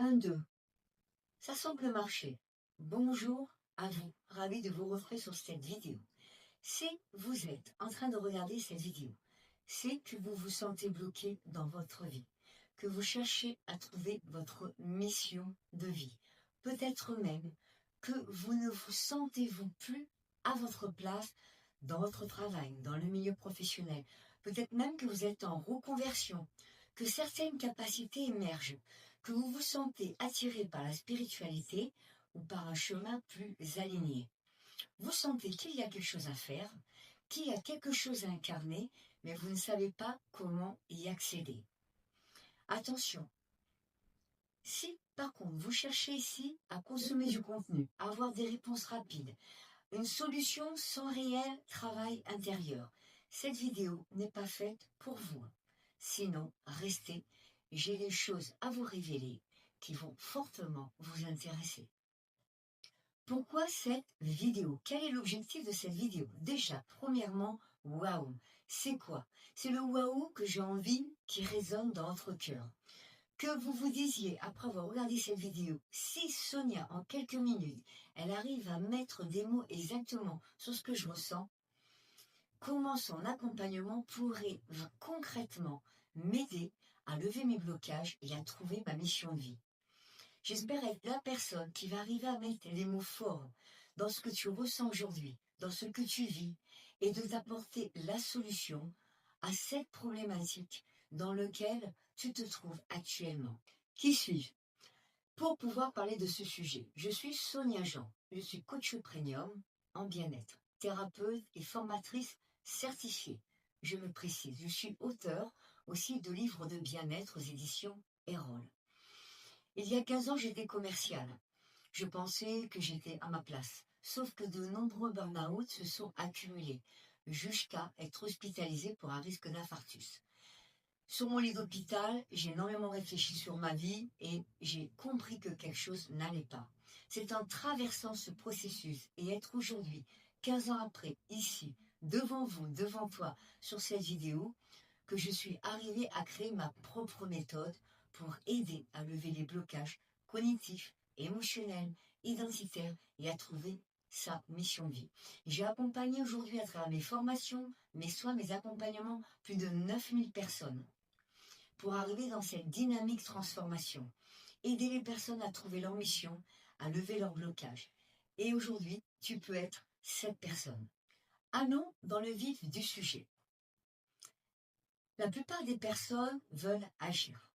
Un, 2. Ça semble marcher. Bonjour à vous, ravi de vous retrouver sur cette vidéo. Si vous êtes en train de regarder cette vidéo, c'est que vous vous sentez bloqué dans votre vie, que vous cherchez à trouver votre mission de vie. Peut-être même que vous ne vous sentez-vous plus à votre place dans votre travail, dans le milieu professionnel. Peut-être même que vous êtes en reconversion, que certaines capacités émergent, que vous vous sentez attiré par la spiritualité ou par un chemin plus aligné. Vous sentez qu'il y a quelque chose à faire, qu'il y a quelque chose à incarner, mais vous ne savez pas comment y accéder. Attention, si par contre vous cherchez ici à consommer du contenu, à avoir des réponses rapides, une solution sans réel travail intérieur, cette vidéo n'est pas faite pour vous. Sinon, restez, j'ai des choses à vous révéler qui vont fortement vous intéresser. Pourquoi cette vidéo? Quel est l'objectif de cette vidéo? Déjà, premièrement, waouh! C'est quoi? C'est le waouh que j'ai envie qui résonne dans votre cœur. Que vous vous disiez, après avoir regardé cette vidéo, si Sonia, en quelques minutes, elle arrive à mettre des mots exactement sur ce que je ressens, comment son accompagnement pourrait concrètement m'aider à lever mes blocages et à trouver ma mission de vie. J'espère être la personne qui va arriver à mettre les mots forts dans ce que tu ressens aujourd'hui, dans ce que tu vis, et de t'apporter la solution à cette problématique dans laquelle tu te trouves actuellement. Qui suis-je? Pour pouvoir parler de ce sujet, je suis Sonia Jean. Je suis coach premium en bien-être, thérapeute et formatrice certifiée. Je me précise, je suis auteur aussi de livres de bien-être aux éditions Erol. Il y a 15 ans, j'étais commerciale. Je pensais que j'étais à ma place. Sauf que de nombreux burn-out se sont accumulés, jusqu'à être hospitalisée pour un risque d'infarctus. Sur mon lit d'hôpital, j'ai énormément réfléchi sur ma vie et j'ai compris que quelque chose n'allait pas. C'est en traversant ce processus et être aujourd'hui, 15 ans après, ici, devant vous, devant toi, sur cette vidéo, que je suis arrivée à créer ma propre méthode pour aider à lever les blocages cognitifs, émotionnels, identitaires et à trouver sa mission de vie. J'ai accompagné aujourd'hui à travers mes formations, mes soins, mes accompagnements, plus de 9000 personnes pour arriver dans cette dynamique transformation. Aider les personnes à trouver leur mission, à lever leurs blocages. Et aujourd'hui, tu peux être cette personne. Allons dans le vif du sujet. La plupart des personnes veulent agir.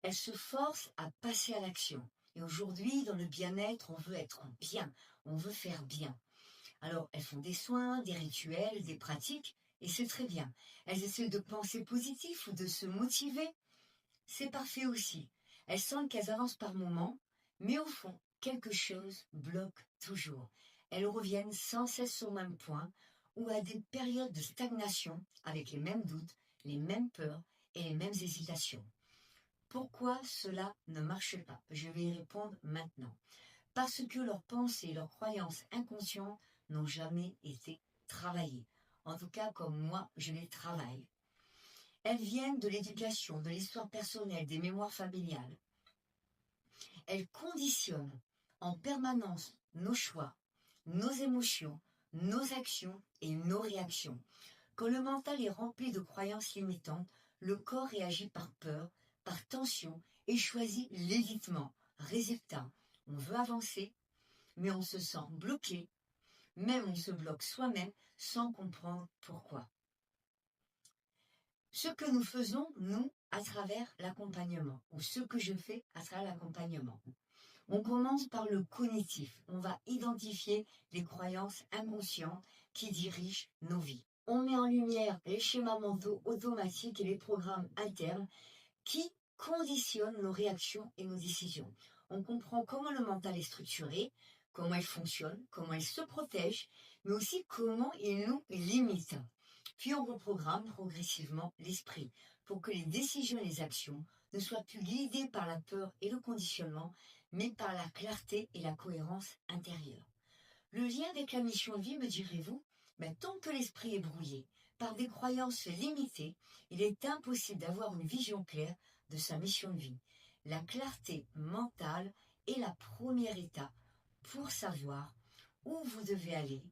Elles se forcent à passer à l'action. Et aujourd'hui, dans le bien-être, on veut être bien, on veut faire bien. Alors, elles font des soins, des rituels, des pratiques, et c'est très bien. Elles essaient de penser positif ou de se motiver. C'est parfait aussi. Elles sentent qu'elles avancent par moments, mais au fond, quelque chose bloque toujours. Elles reviennent sans cesse au même point ou à des périodes de stagnation avec les mêmes doutes, les mêmes peurs et les mêmes hésitations. Pourquoi cela ne marche pas? Je vais y répondre maintenant. Parce que leurs pensées, leurs croyances inconscientes n'ont jamais été travaillées. En tout cas, comme moi, je les travaille. Elles viennent de l'éducation, de l'histoire personnelle, des mémoires familiales. Elles conditionnent en permanence nos choix, nos émotions, nos actions et nos réactions. Quand le mental est rempli de croyances limitantes, le corps réagit par peur, par tension et choisit l'évitement. Résultat, on veut avancer, mais on se sent bloqué, même on se bloque soi-même sans comprendre pourquoi. Ce que nous faisons, nous, à travers l'accompagnement, ou ce que je fais à travers l'accompagnement. On commence par le cognitif. On va identifier les croyances inconscientes qui dirigent nos vies. On met en lumière les schémas mentaux automatiques et les programmes internes qui conditionnent nos réactions et nos décisions. On comprend comment le mental est structuré, comment il fonctionne, comment il se protège, mais aussi comment il nous limite. Puis on reprogramme progressivement l'esprit pour que les décisions et les actions ne soient plus guidées par la peur et le conditionnement, mais par la clarté et la cohérence intérieure. Le lien avec la mission de vie, me direz-vous, tant que l'esprit est brouillé par des croyances limitées, il est impossible d'avoir une vision claire de sa mission de vie. La clarté mentale est la première étape pour savoir où vous devez aller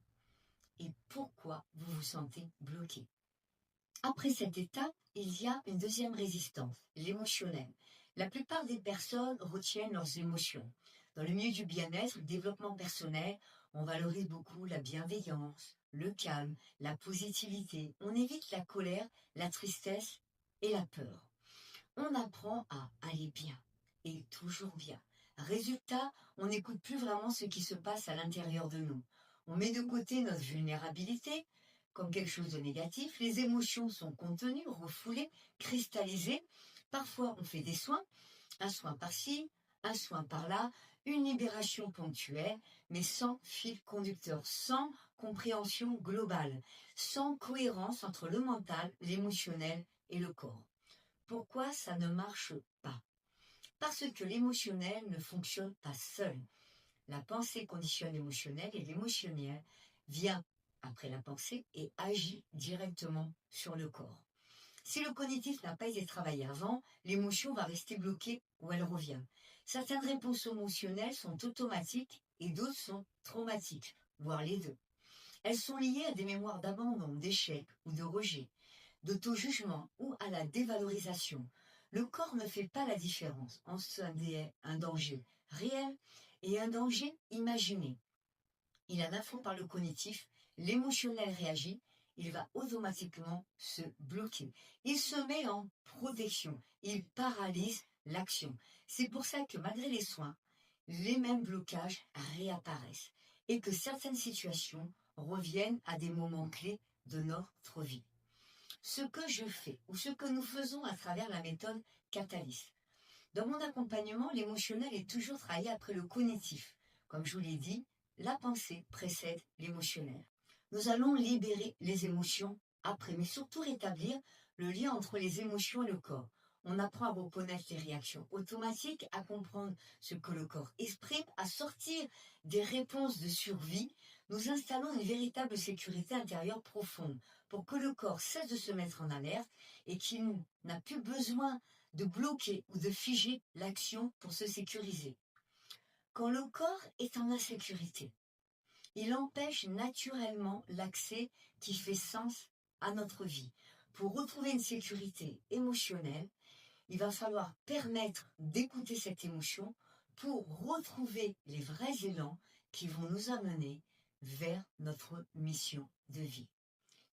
et pourquoi vous vous sentez bloqué. Après cette étape, il y a une deuxième résistance, l'émotionnel. La plupart des personnes retiennent leurs émotions. Dans le milieu du bien-être, le développement personnel, on valorise beaucoup la bienveillance, le calme, la positivité. On évite la colère, la tristesse et la peur. On apprend à aller bien et toujours bien. Résultat, on n'écoute plus vraiment ce qui se passe à l'intérieur de nous. On met de côté notre vulnérabilité comme quelque chose de négatif. Les émotions sont contenues, refoulées, cristallisées. Parfois, on fait des soins, un soin par-ci, un soin par-là, une libération ponctuelle, mais sans fil conducteur, sans compréhension globale, sans cohérence entre le mental, l'émotionnel et le corps. Pourquoi ça ne marche pas? Parce que l'émotionnel ne fonctionne pas seul. La pensée conditionne l'émotionnel et l'émotionnel vient après la pensée et agit directement sur le corps. Si le cognitif n'a pas été travaillé avant, l'émotion va rester bloquée ou elle revient. Certaines réponses émotionnelles sont automatiques et d'autres sont traumatiques, voire les deux. Elles sont liées à des mémoires d'abandon, d'échec ou de rejet, d'auto-jugement ou à la dévalorisation. Le corps ne fait pas la différence entre un danger réel et un danger imaginé. Il en a fond par le cognitif, l'émotionnel réagit, il va automatiquement se bloquer. Il se met en protection, il paralyse l'action. C'est pour ça que malgré les soins, les mêmes blocages réapparaissent et que certaines situations reviennent à des moments clés de notre vie. Ce que je fais ou ce que nous faisons à travers la méthode Catalyst. Dans mon accompagnement, l'émotionnel est toujours travaillé après le cognitif. Comme je vous l'ai dit, la pensée précède l'émotionnel. Nous allons libérer les émotions après, mais surtout rétablir le lien entre les émotions et le corps. On apprend à reconnaître les réactions automatiques, à comprendre ce que le corps exprime, à sortir des réponses de survie. Nous installons une véritable sécurité intérieure profonde pour que le corps cesse de se mettre en alerte et qu'il n'a plus besoin de bloquer ou de figer l'action pour se sécuriser. Quand le corps est en insécurité, il empêche naturellement l'accès qui fait sens à notre vie. Pour retrouver une sécurité émotionnelle, il va falloir permettre d'écouter cette émotion pour retrouver les vrais élans qui vont nous amener vers notre mission de vie.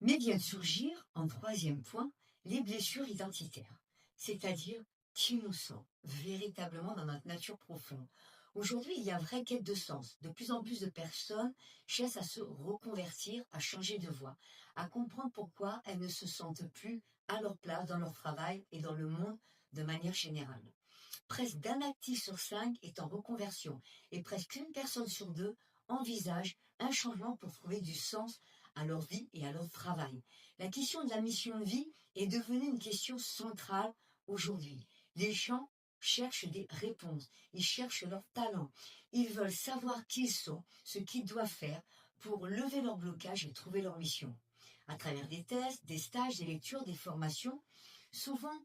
Mais viennent surgir, en troisième point, les blessures identitaires, c'est-à-dire qui nous sommes véritablement dans notre nature profonde. Aujourd'hui, il y a une vraie quête de sens. De plus en plus de personnes cherchent à se reconvertir, à changer de voie, à comprendre pourquoi elles ne se sentent plus à leur place dans leur travail et dans le monde de manière générale. Presque d'un actif sur 5 est en reconversion et presque une personne sur 2 envisage un changement pour trouver du sens à leur vie et à leur travail. La question de la mission de vie est devenue une question centrale aujourd'hui. Les gens cherchent des réponses, ils cherchent leur talent, ils veulent savoir qui ils sont, ce qu'ils doivent faire pour lever leur blocage et trouver leur mission. À travers des tests, des stages, des lectures, des formations, souvent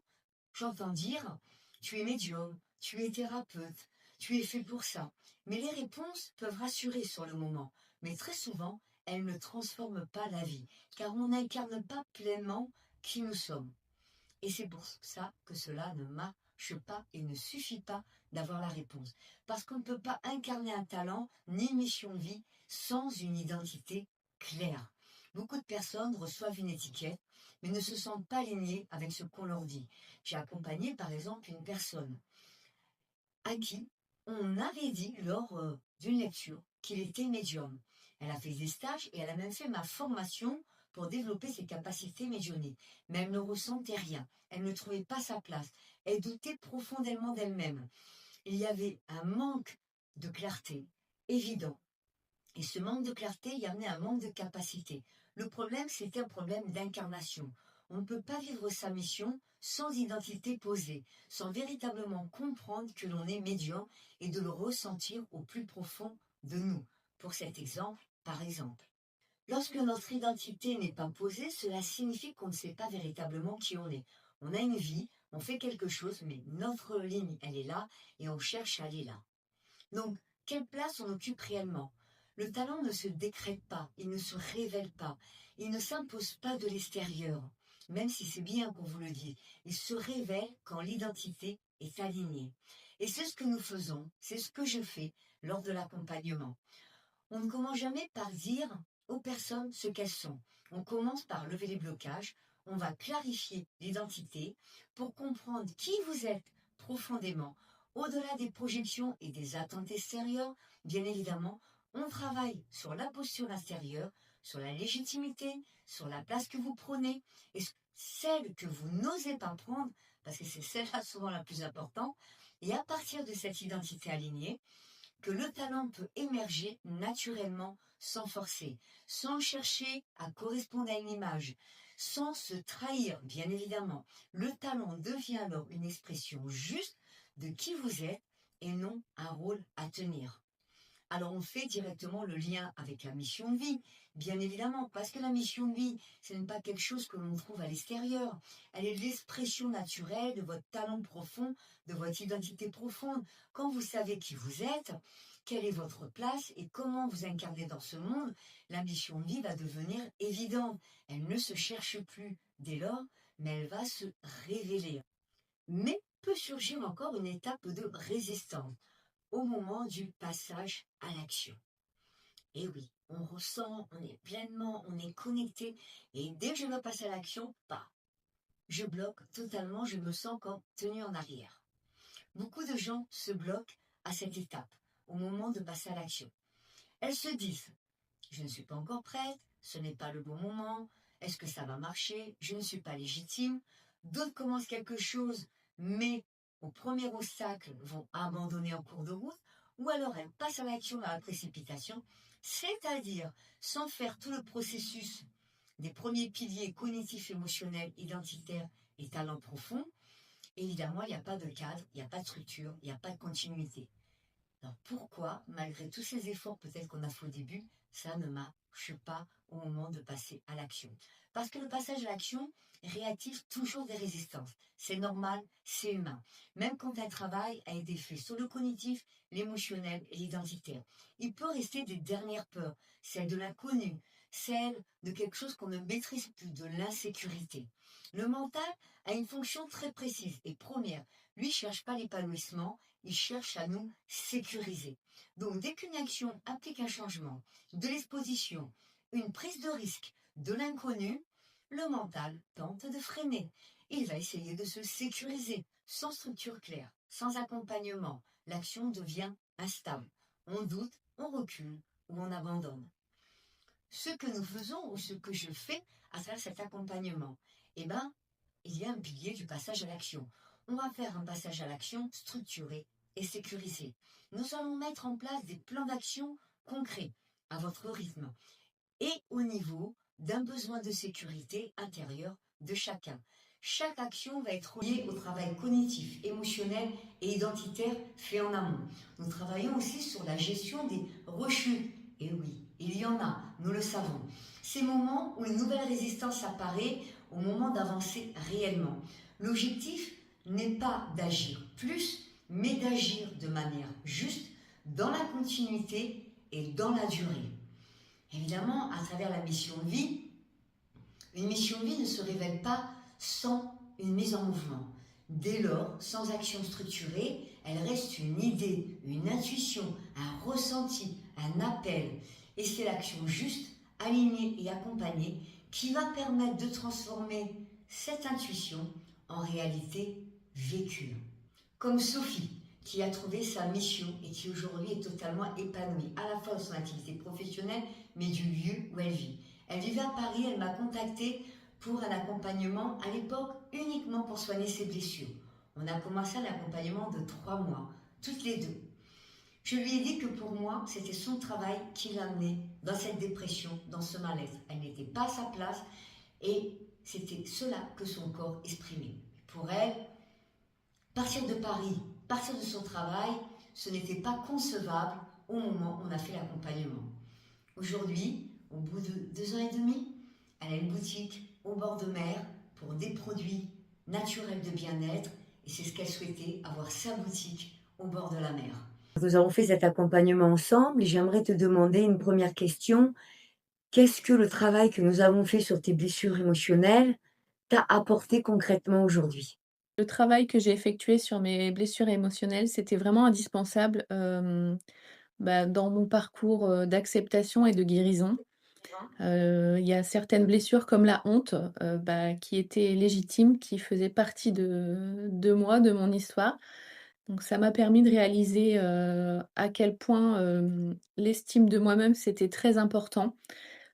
j'entends dire « tu es médium, tu es thérapeute, tu es fait pour ça ». Mais les réponses peuvent rassurer sur le moment, mais très souvent, elles ne transforment pas la vie, car on n'incarne pas pleinement qui nous sommes. Et c'est pour ça que cela ne marche pas et ne suffit pas d'avoir la réponse. Parce qu'on ne peut pas incarner un talent ni une mission de vie sans une identité claire. Beaucoup de personnes reçoivent une étiquette, mais ne se sentent pas alignées avec ce qu'on leur dit. J'ai accompagné par exemple une personne à qui on avait dit lors d'une lecture qu'il était médium. Elle a fait des stages et elle a même fait ma formation pour développer ses capacités médiumniques. Mais elle ne ressentait rien. Elle ne trouvait pas sa place. Elle doutait profondément d'elle-même. Il y avait un manque de clarté évident. Et ce manque de clarté y amenait un manque de capacité. Le problème, c'était un problème d'incarnation. On ne peut pas vivre sa mission sans identité posée, sans véritablement comprendre que l'on est médium et de le ressentir au plus profond de nous. Pour cet exemple, par exemple. Lorsque notre identité n'est pas posée, cela signifie qu'on ne sait pas véritablement qui on est. On a une vie, On fait quelque chose, mais notre ligne, elle est là et on cherche à aller là. Donc, quelle place on occupe réellement? Le talent ne se décrète pas, il ne se révèle pas, il ne s'impose pas de l'extérieur, même si c'est bien qu'on vous le dise. Il se révèle quand l'identité est alignée. Et c'est ce que nous faisons, c'est ce que je fais lors de l'accompagnement. On ne commence jamais par dire aux personnes ce qu'elles sont. On commence par lever les blocages, on va clarifier l'identité pour comprendre qui vous êtes profondément. Au-delà des projections et des attentes extérieures, bien évidemment, on travaille sur la posture intérieure, sur la légitimité, sur la place que vous prenez et celle que vous n'osez pas prendre, parce que c'est celle-là souvent la plus importante. Et à partir de cette identité alignée, que le talent peut émerger naturellement sans forcer, sans chercher à correspondre à une image, sans se trahir, bien évidemment. Le talent devient alors une expression juste de qui vous êtes et non un rôle à tenir. Alors on fait directement le lien avec la mission de vie, bien évidemment, parce que la mission de vie, ce n'est pas quelque chose que l'on trouve à l'extérieur. Elle est l'expression naturelle de votre talent profond, de votre identité profonde. Quand vous savez qui vous êtes, quelle est votre place et comment vous incarnez dans ce monde, la mission de vie va devenir évidente. Elle ne se cherche plus dès lors, mais elle va se révéler. Mais peut surgir encore une étape de résistance au moment du passage à l'action. Et oui, on ressent, on est pleinement, on est connecté, et dès que je veux passer à l'action, pas. Je bloque totalement, je me sens comme tenu en arrière. Beaucoup de gens se bloquent à cette étape, au moment de passer à l'action. Elles se disent, je ne suis pas encore prête, ce n'est pas le bon moment, est-ce que ça va marcher, je ne suis pas légitime. D'autres commencent quelque chose, mais au premier obstacle vont abandonner en cours de route, ou alors elles passent à l'action dans la précipitation, c'est-à-dire sans faire tout le processus des premiers piliers cognitifs, émotionnels, identitaires et talents profonds. Évidemment, il n'y a pas de cadre, il n'y a pas de structure, il n'y a pas de continuité. Alors pourquoi, malgré tous ces efforts peut-être qu'on a fait au début, ça ne marche pas au moment de passer à l'action? Parce que le passage à l'action réactive toujours des résistances. C'est normal, c'est humain. Même quand un travail a été fait sur le cognitif, l'émotionnel et l'identitaire, il peut rester des dernières peurs, celle de l'inconnu, celle de quelque chose qu'on ne maîtrise plus, de l'insécurité. Le mental a une fonction très précise et première. Lui cherche pas l'épanouissement, il cherche à nous sécuriser. Donc, dès qu'une action implique un changement, de l'exposition, une prise de risque, de l'inconnu, le mental tente de freiner. Il va essayer de se sécuriser, sans structure claire, sans accompagnement. L'action devient instable. On doute, on recule ou on abandonne. Ce que nous faisons ou ce que je fais à travers cet accompagnement, eh ben, il y a un pilier du passage à l'action. On va faire un passage à l'action structuré et sécurisé. Nous allons mettre en place des plans d'action concrets à votre rythme et au niveau d'un besoin de sécurité intérieure de chacun. Chaque action va être liée au travail cognitif, émotionnel et identitaire fait en amont. Nous travaillons aussi sur la gestion des rechutes. Et oui, il y en a, nous le savons. Ces moments où une nouvelle résistance apparaît au moment d'avancer réellement. L'objectif n'est pas d'agir plus, mais d'agir de manière juste, dans la continuité et dans la durée. Évidemment, à travers la mission de vie, une mission de vie ne se révèle pas sans une mise en mouvement. Dès lors, sans action structurée, elle reste une idée, une intuition, un ressenti, un appel. Et c'est l'action juste, alignée et accompagnée qui va permettre de transformer cette intuition en réalité vécue. Comme Sophie, qui a trouvé sa mission et qui aujourd'hui est totalement épanouie, à la fois dans son activité professionnelle, mais du lieu où elle vit. Elle vivait à Paris, elle m'a contactée pour un accompagnement, à l'époque uniquement pour soigner ses blessures. On a commencé un accompagnement de 3 mois, toutes les deux. Je lui ai dit que pour moi, c'était son travail qui l'amenait dans cette dépression, dans ce malaise. Elle n'était pas à sa place et c'était cela que son corps exprimait. Pour elle, partir de Paris, partir de son travail, ce n'était pas concevable au moment où on a fait l'accompagnement. Aujourd'hui, au bout de 2 ans et demi, elle a une boutique au bord de mer pour des produits naturel de bien-être, et c'est ce qu'elle souhaitait, avoir sa boutique au bord de la mer. Nous avons fait cet accompagnement ensemble et j'aimerais te demander une première question. Qu'est-ce que le travail que nous avons fait sur tes blessures émotionnelles t'a apporté concrètement aujourd'hui? Le travail que j'ai effectué sur mes blessures émotionnelles, c'était vraiment indispensable, dans mon parcours, d'acceptation et de guérison. Il y a certaines blessures comme la honte, qui étaient légitimes, qui faisaient partie de moi, de mon histoire. Donc ça m'a permis de réaliser, à quel point, l'estime de moi-même, c'était très important.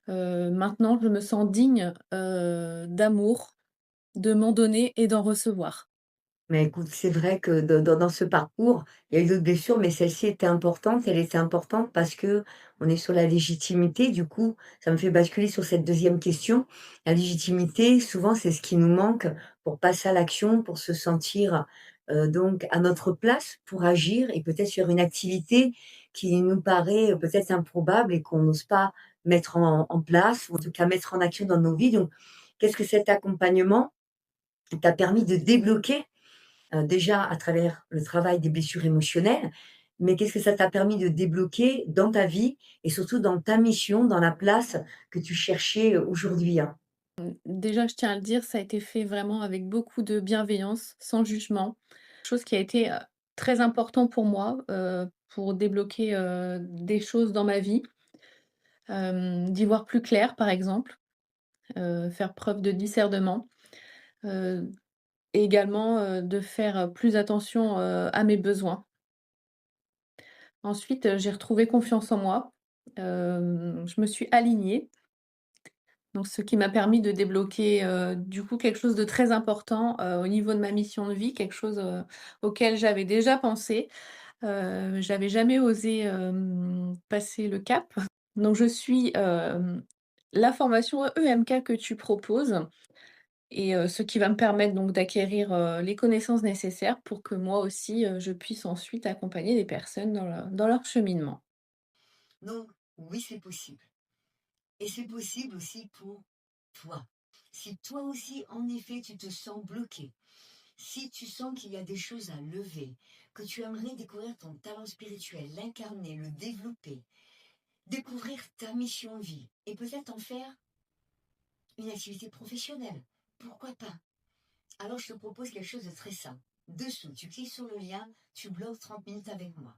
Maintenant, je me sens digne, d'amour, de m'en donner et d'en recevoir. Mais écoute, c'est vrai que dans ce parcours, il y a eu d'autres blessures, mais celle-ci était importante. Elle était importante parce que on est sur la légitimité. Du coup, ça me fait basculer sur cette deuxième question. La légitimité, souvent, c'est ce qui nous manque pour passer à l'action, pour se sentir, donc à notre place, pour agir et peut-être sur une activité qui nous paraît, peut-être improbable et qu'on n'ose pas mettre en place ou en tout cas mettre en action dans nos vies. Donc, qu'est-ce que cet accompagnement t'a permis de débloquer? Déjà à travers le travail des blessures émotionnelles, mais qu'est-ce que ça t'a permis de débloquer dans ta vie et surtout dans ta mission, dans la place que tu cherchais, aujourd'hui, hein? Déjà, je tiens à le dire, ça a été fait vraiment avec beaucoup de bienveillance, sans jugement. Chose qui a été, très important pour moi, pour débloquer, des choses dans ma vie. D'y voir plus clair, par exemple, faire preuve de discernement, heu et également, de faire, plus attention, à mes besoins. Ensuite, j'ai retrouvé confiance en moi, je me suis alignée, donc ce qui m'a permis de débloquer, du coup, quelque chose de très important, au niveau de ma mission de vie, quelque chose, auquel j'avais déjà pensé. J'avais jamais osé, passer le cap. Donc je suis, la formation EMK que tu proposes et ce qui va me permettre donc d'acquérir, les connaissances nécessaires pour que moi aussi, je puisse ensuite accompagner les personnes dans leur cheminement. Donc oui, c'est possible et c'est possible aussi pour toi. Si toi aussi, en effet, tu te sens bloqué, si tu sens qu'il y a des choses à lever, que tu aimerais découvrir ton talent spirituel, l'incarner, le développer, découvrir ta mission de vie et peut-être en faire une activité professionnelle, pourquoi pas? Alors je te propose quelque chose de très simple. Dessous, tu cliques sur le lien, tu bloques 30 minutes avec moi.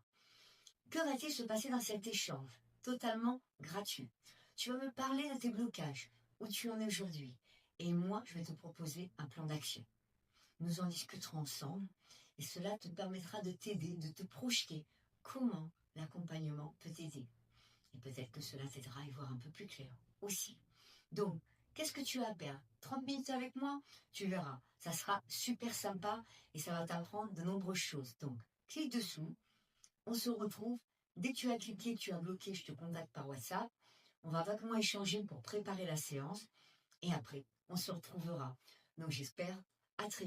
Que va-t-il se passer dans cet échange totalement gratuit? Tu vas me parler de tes blocages, où tu en es aujourd'hui. Et moi, je vais te proposer un plan d'action. Nous en discuterons ensemble et cela te permettra de t'aider, de te projeter comment l'accompagnement peut t'aider. Et peut-être que cela t'aidera à y voir un peu plus clair aussi. Donc, qu'est-ce que tu as à perdre? 30 minutes avec moi? Tu verras. Ça sera super sympa et ça va t'apprendre de nombreuses choses. Donc, clique dessous. On se retrouve. Dès que tu as cliqué, tu as bloqué, je te contacte par WhatsApp. On va vaguement échanger pour préparer la séance. Et après, on se retrouvera. Donc, j'espère à très